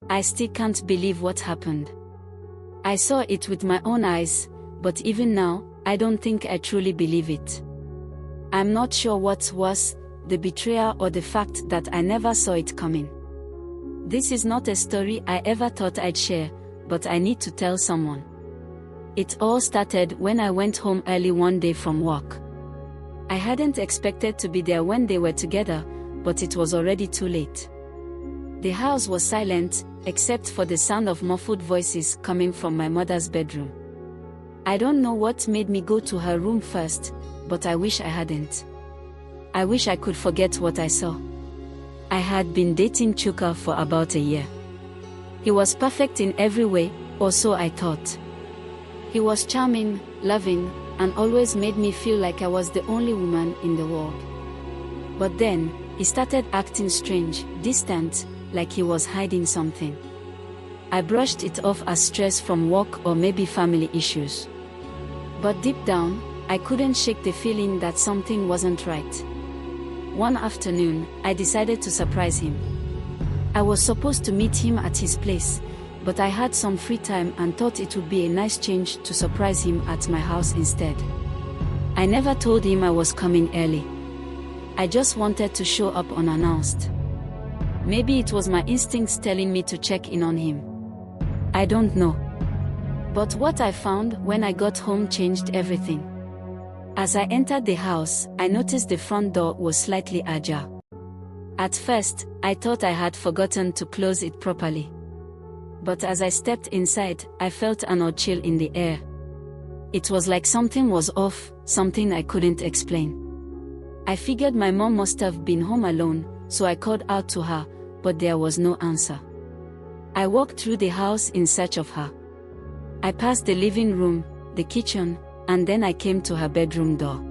I still can't believe what happened. I saw it with my own eyes, but even now, I don't think I truly believe it. I'm not sure what's worse, the betrayal or the fact that I never saw it coming. This is not a story I ever thought I'd share, but I need to tell someone. It all started when I went home early one day from work. I hadn't expected to be there when they were together, but it was already too late. The house was silent, except for the sound of muffled voices coming from my mother's bedroom. I don't know what made me go to her room first, but I wish I hadn't. I wish I could forget what I saw. I had been dating Chuka for about a year. He was perfect in every way, or so I thought. He was charming, loving, and always made me feel like I was the only woman in the world. But then, he started acting strange, distant, like he was hiding something. I brushed it off as stress from work or maybe family issues. But deep down, I couldn't shake the feeling that something wasn't right. One afternoon, I decided to surprise him. I was supposed to meet him at his place, but I had some free time and thought it would be a nice change to surprise him at my house instead. I never told him I was coming early. I just wanted to show up unannounced. Maybe it was my instincts telling me to check in on him. I don't know. But what I found when I got home changed everything. As I entered the house, I noticed the front door was slightly ajar. At first, I thought I had forgotten to close it properly. But as I stepped inside, I felt an odd chill in the air. It was like something was off, something I couldn't explain. I figured my mom must have been home alone, so I called out to her, but there was no answer. I walked through the house in search of her. I passed the living room, the kitchen, and then I came to her bedroom door.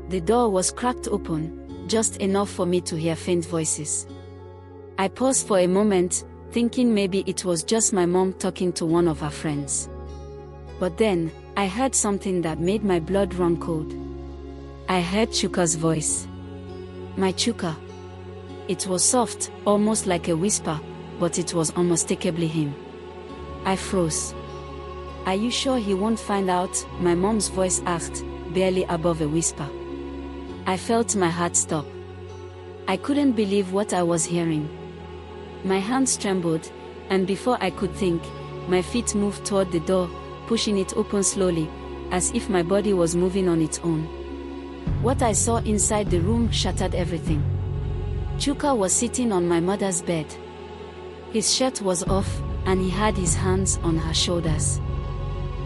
The door was cracked open, just enough for me to hear faint voices. I paused for a moment, thinking maybe it was just my mom talking to one of her friends. But then, I heard something that made my blood run cold. I heard Chuka's voice. My Chuka. It was soft, almost like a whisper, but it was unmistakably him. I froze. Are you sure he won't find out? My mom's voice asked, barely above a whisper. I felt my heart stop. I couldn't believe what I was hearing. My hands trembled, and before I could think, my feet moved toward the door, pushing it open slowly, as if my body was moving on its own. What I saw inside the room shattered everything. Chuka was sitting on my mother's bed. His shirt was off, and he had his hands on her shoulders.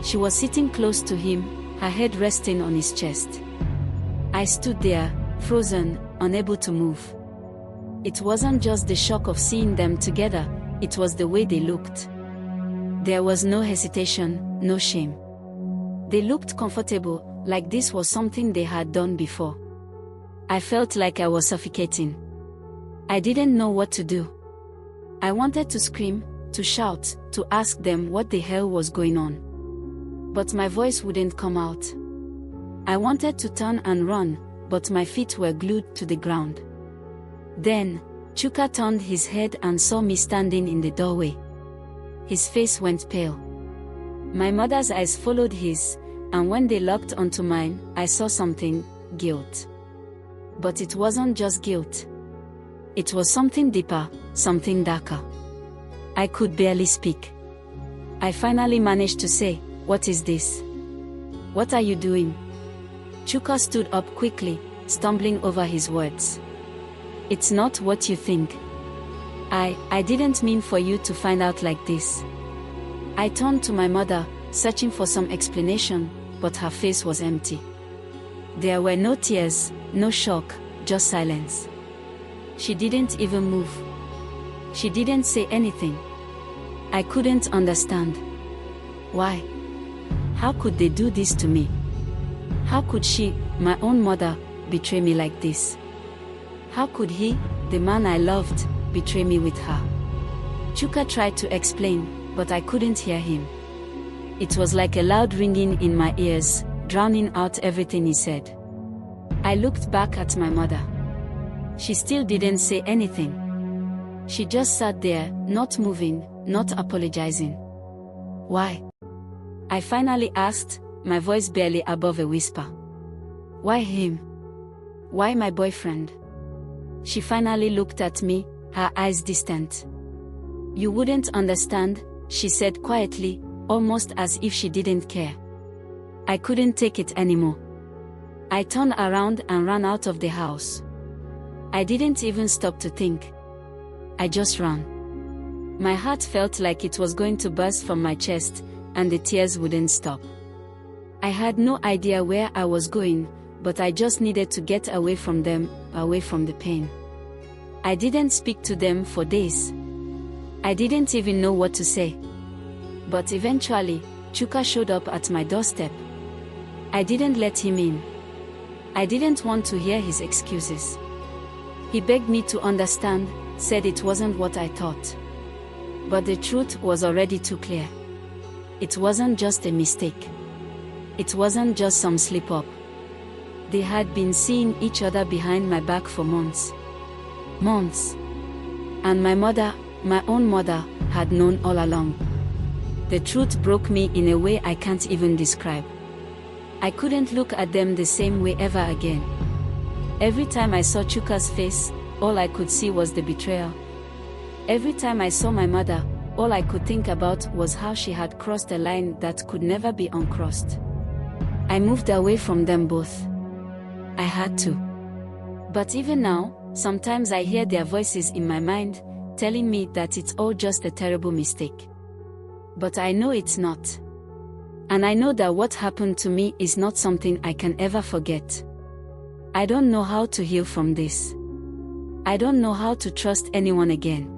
She was sitting close to him, her head resting on his chest. I stood there, frozen, unable to move. It wasn't just the shock of seeing them together, it was the way they looked. There was no hesitation, no shame. They looked comfortable, like this was something they had done before. I felt like I was suffocating. I didn't know what to do. I wanted to scream, to shout, to ask them what the hell was going on. But my voice wouldn't come out. I wanted to turn and run, but my feet were glued to the ground. Then, Chuka turned his head and saw me standing in the doorway. His face went pale. My mother's eyes followed his, and when they locked onto mine, I saw something, guilt. But it wasn't just guilt. It was something deeper, something darker. I could barely speak. I finally managed to say, "What is this? What are you doing?" Chuka stood up quickly, stumbling over his words. "It's not what you think. I didn't mean for you to find out like this." I turned to my mother, searching for some explanation, but her face was empty. There were no tears, no shock, just silence. She didn't even move. She didn't say anything. I couldn't understand. Why? How could they do this to me? How could she, my own mother, betray me like this? How could he, the man I loved, betray me with her? Chuka tried to explain, but I couldn't hear him. It was like a loud ringing in my ears, drowning out everything he said. I looked back at my mother. She still didn't say anything. She just sat there, not moving, not apologizing. Why? I finally asked, my voice barely above a whisper. Why him? Why my boyfriend? She finally looked at me, her eyes distant. You wouldn't understand, she said quietly, almost as if she didn't care. I couldn't take it anymore. I turned around and ran out of the house. I didn't even stop to think. I just ran. My heart felt like it was going to burst from my chest, and the tears wouldn't stop. I had no idea where I was going, but I just needed to get away from them, away from the pain. I didn't speak to them for days. I didn't even know what to say. But eventually, Chuka showed up at my doorstep. I didn't let him in. I didn't want to hear his excuses. He begged me to understand, said it wasn't what I thought. But the truth was already too clear. It wasn't just a mistake. It wasn't just some slip-up. They had been seeing each other behind my back for months. Months. And my mother, my own mother, had known all along. The truth broke me in a way I can't even describe. I couldn't look at them the same way ever again. Every time I saw Chuka's face, all I could see was the betrayal. Every time I saw my mother, all I could think about was how she had crossed a line that could never be uncrossed. I moved away from them both. I had to. But even now, sometimes I hear their voices in my mind, telling me that it's all just a terrible mistake. But I know it's not. And I know that what happened to me is not something I can ever forget. I don't know how to heal from this. I don't know how to trust anyone again.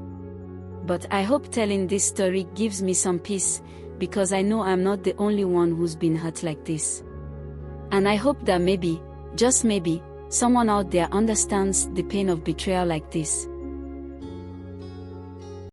But I hope telling this story gives me some peace, because I know I'm not the only one who's been hurt like this. And I hope that maybe, just maybe, someone out there understands the pain of betrayal like this.